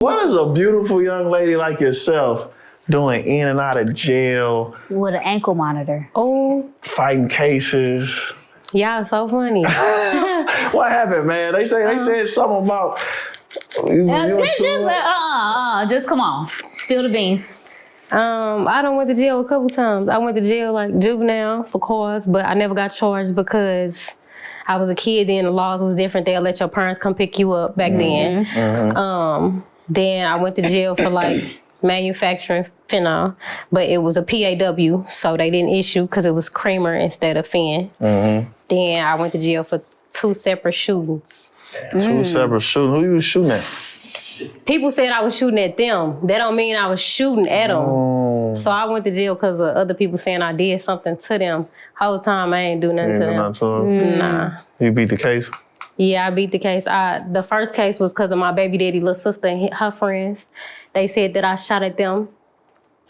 What is a beautiful young lady like yourself doing in and out of jail? With an ankle monitor. Oh. Fighting cases. Y'all so funny. What happened, man? They said something about just come on. Spill the beans. I done went to jail a couple times. I went to jail like juvenile for cause, but I never got charged because I was a kid then. The laws was different. They'll let your parents come pick you up back then. Then I went to jail for like manufacturing fentanyl, but it was a PAW, so they didn't issue because it was creamer instead of fen. Then I went to jail for 2 separate shootings. 2 separate shootings? Who you was shooting at? People said I was shooting at them. That don't mean I was shooting at them. So I went to jail because of other people saying I did something to them. Whole time I ain't do nothing to them. Nah. You beat the case? Yeah, I beat the case. The first case was because of my baby daddy, little sister, and her friends. They said that I shot at them.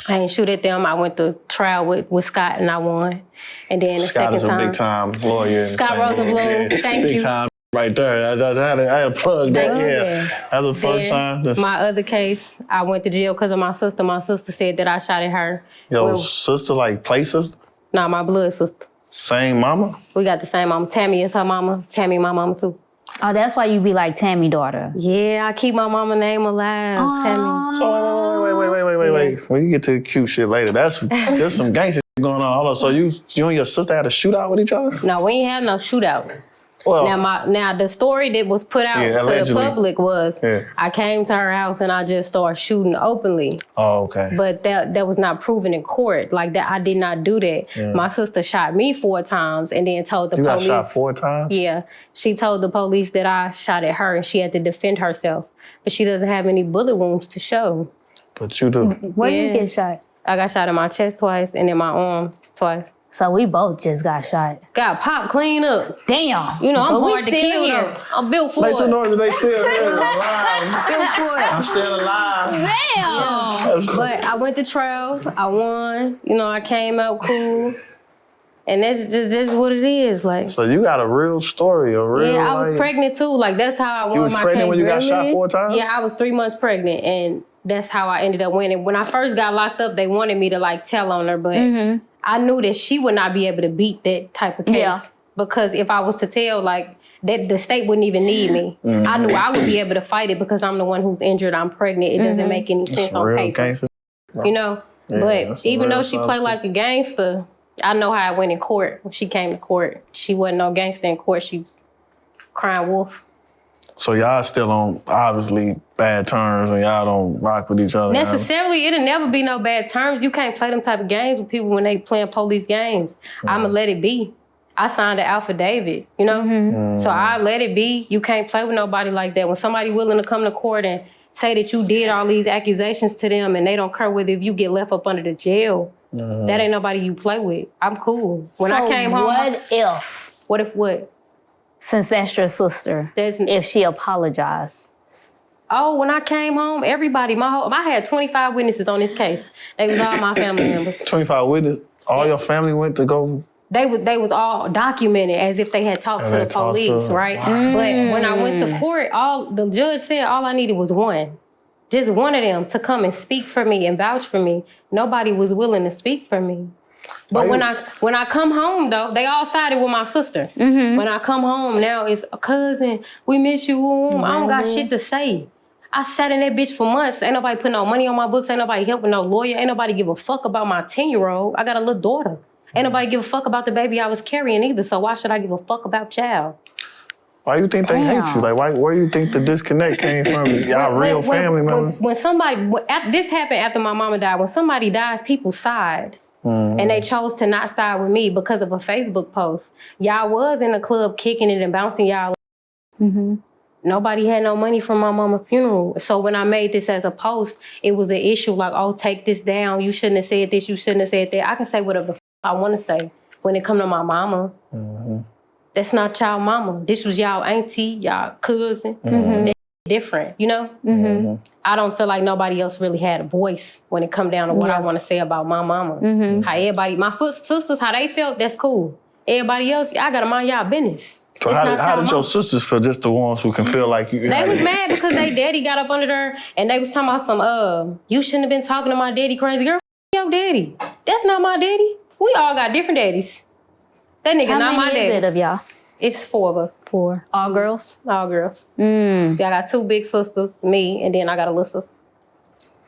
I didn't shoot at them. I went to trial with Scott and I won. And then the second time. Scott is a big time lawyer. Scott Rosenblum, thank you. Big time right there. I had a plug that. Yeah. That's the first time. My other case, I went to jail because of my sister. My sister said that I shot at her. Yo, sister like play sister? Nah, my blood sister. Same mama? We got the same mama. Tammy is her mama. Tammy my mama too. Oh, that's why you be like Tammy daughter. Yeah, I keep my mama name alive, Tammy. So wait. When you get to the cute shit later, there's some gangster going on. Hold on. So you and your sister had a shootout with each other? No, we ain't have no shootout. Well, now the story that was put out to the public was I came to her house and I just started shooting openly. Oh, okay. But that was not proven in court. Like that, I did not do that. Yeah. My sister shot me 4 times and then told the police. You got shot 4 times? Yeah. She told the police that I shot at her and she had to defend herself. But she doesn't have any bullet wounds to show. But you do. Where you get shot? I got shot in my chest twice and in my arm twice. So we both just got shot. Got popped clean up. Damn. You know, I'm hard to kill though. I'm built for it. Make some noise that they still here. Alive. Built for it. I'm still alive. Damn. Yeah. But I went to trial. I won. You know, I came out cool. And that's just what it is. Like. So you got a real story, a real. Yeah, I was pregnant too. Like that's how I won my case. You was pregnant when you got shot 4 times? Yeah, I was 3 months pregnant, and that's how I ended up winning. When I first got locked up, they wanted me to like tell on her, but I knew that she would not be able to beat that type of case because if I was to tell, like that, the state wouldn't even need me. I knew I would be able to fight it because I'm the one who's injured. I'm pregnant. It doesn't make any sense on paper. Gangster. You know, but even though she played like a gangster, I know how it went in court. When she came to court, she wasn't no gangster in court. She crying wolf. So y'all still on obviously bad terms and y'all don't rock with each other? Necessarily, it'll never be no bad terms. You can't play them type of games with people when they playing police games. I'ma let it be. I signed an affidavit, you know? So I let it be. You can't play with nobody like that. When somebody willing to come to court and say that you did all these accusations to them and they don't care whether if you get left up under the jail, that ain't nobody you play with. I'm cool. When I came home. What if what? Since that's your sister, if she apologized. Oh, when I came home, everybody, I had 25 witnesses on this case. They was all my family members. 25 witnesses? All your family went to go? They was all documented as if they had talked to the police, right? Wow. But when I went to court, the judge said all I needed was one. Just one of them to come and speak for me and vouch for me. Nobody was willing to speak for me. But when I come home, though, they all sided with my sister. When I come home, now it's a cousin. We miss you. I don't got shit to say. I sat in that bitch for months. Ain't nobody put no money on my books. Ain't nobody helping no lawyer. Ain't nobody give a fuck about my 10-year-old. I got a little daughter. Ain't nobody give a fuck about the baby I was carrying either. So why should I give a fuck about child? Why you think they hate you? Like, where you think the disconnect came from? Y'all real family members? When this happened after my mama died. When somebody dies, people side. And they chose to not side with me because of a Facebook post. Y'all was in the club kicking it and bouncing y'all. Nobody had no money from my mama's funeral. So when I made this as a post, it was an issue like, oh, take this down. You shouldn't have said this. You shouldn't have said that. I can say whatever the I want to say when it come to my mama. That's not y'all mama. This was y'all auntie, y'all cousin. That's different, you know? I don't feel like nobody else really had a voice when it come down to what I want to say about my mama. How everybody, my sisters, how they felt, that's cool. Everybody else, I got to mind y'all business. So how did your sisters feel? Just the ones who can feel like you. They was mad because they daddy got up under there and they was talking about some, you shouldn't have been talking to my daddy crazy. Girl, your daddy. That's not my daddy. We all got different daddies. That nigga not my daddy. How many is it of y'all? It's 4 of us. 4. All girls? All girls. Mm. Yeah, I got 2 big sisters, me, and then I got a little sister.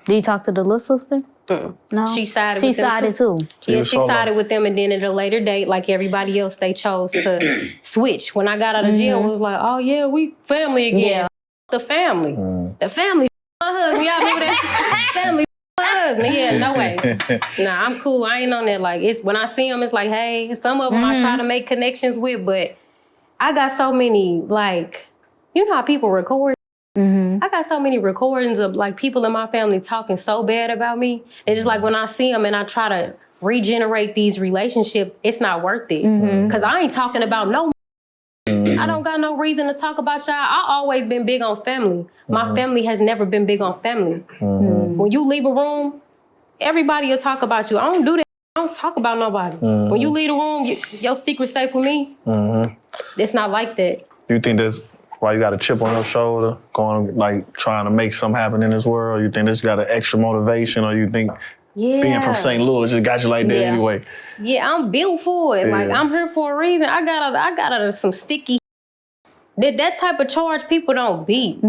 Did you talk to the little sister? No. She sided with them too. Yeah, she sided with them, and then at a later date, like everybody else, they chose to switch. When I got out of jail, it was like, oh yeah, we family again. Yeah. The family. The family my husband. Y'all remember that? Family my husband. Yeah, no way. Nah, I'm cool. I ain't on that. Like, it's when I see them, it's like, hey, some of them I try to make connections with, but I got so many, like, you know how people record? I got so many recordings of like people in my family talking so bad about me. It's just like when I see them and I try to regenerate these relationships, it's not worth it. Cause I ain't talking about no. I don't got no reason to talk about y'all. I always been big on family. My family has never been big on family. When you leave a room, everybody will talk about you. I don't do that. I don't talk about nobody. When you leave the room, your secret's safe with me. It's not like that. You think that's why you got a chip on your shoulder, going like trying to make something happen in this world? You think this got an extra motivation, or you think being from St. Louis just got you like that anyway? Yeah, I'm built for it. Yeah. Like I'm here for a reason. I got out of some sticky. That type of charge people don't beat.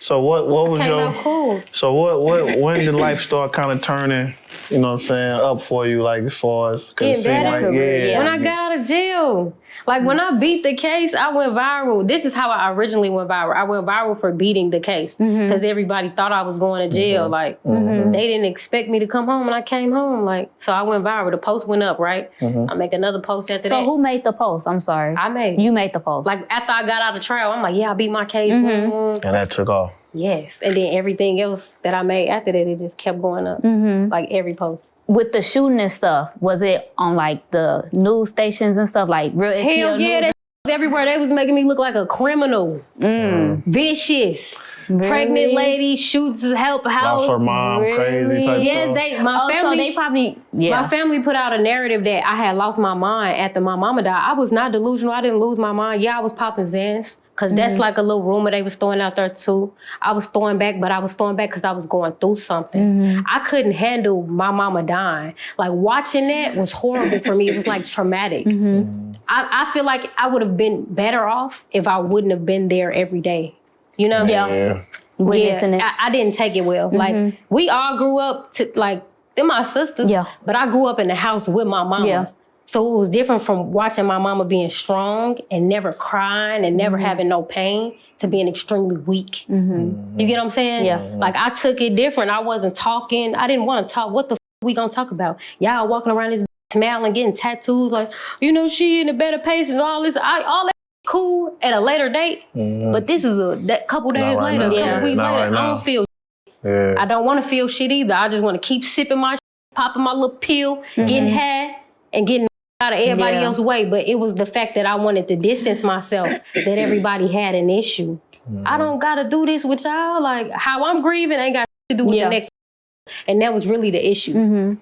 So what was came your? out cool. So what when did life start kind of turning? You know what I'm saying, up for you, like as far as Getting better. When I got out of jail, like when I beat the case, I went viral. This is how I originally went viral. I went viral for beating the case because everybody thought I was going to jail. Like they didn't expect me to come home, and I came home. Like so, I went viral. The post went up, right? I make another post after that. So who made the post? I'm sorry. I made. You made the post. Like after I got out of trial, I'm like, yeah, I beat my case. And that took off. Yes, and then everything else that I made after that, it just kept going up. Like every post. With the shooting and stuff, was it on like the news stations and stuff, like real STL Hell yeah, news? that everywhere. They was making me look like a criminal. Vicious. Really? Pregnant lady shoots help house. Lost her mom, crazy type Yes, stuff. my family. So they probably, My family put out a narrative that I had lost my mind after my mama died. I was not delusional. I didn't lose my mind. Yeah, I was popping Xans. Cause that's like a little rumor they was throwing out there too. I was throwing back, but I was throwing back because I was going through something. I couldn't handle my mama dying. Like watching that was horrible for me. It was like traumatic. I feel like I would have been better off if I wouldn't have been there every day. You know? Yeah. witnessing it. I didn't take it well. Like we all grew up to like they're my sisters. Yeah. But I grew up in the house with my mama. Yeah. So it was different from watching my mama being strong and never crying and never having no pain to being extremely weak. You get what I'm saying? Yeah. Like I took it different. I wasn't talking. I didn't want to talk. What the we gonna talk about? Y'all walking around this smiling, getting tattoos like, you know, she in a better pace and all this. All that cool at a later date. But this is that couple days right later, now. a couple weeks later, Right now. I don't feel I don't want to feel shit either. I just want to keep sipping my popping my little pill, getting high, and getting out of everybody else's way. But it was the fact that I wanted to distance myself, that everybody had an issue. I don't got to do this with y'all. Like, how I'm grieving ain't got to do with the next. And that was really the issue.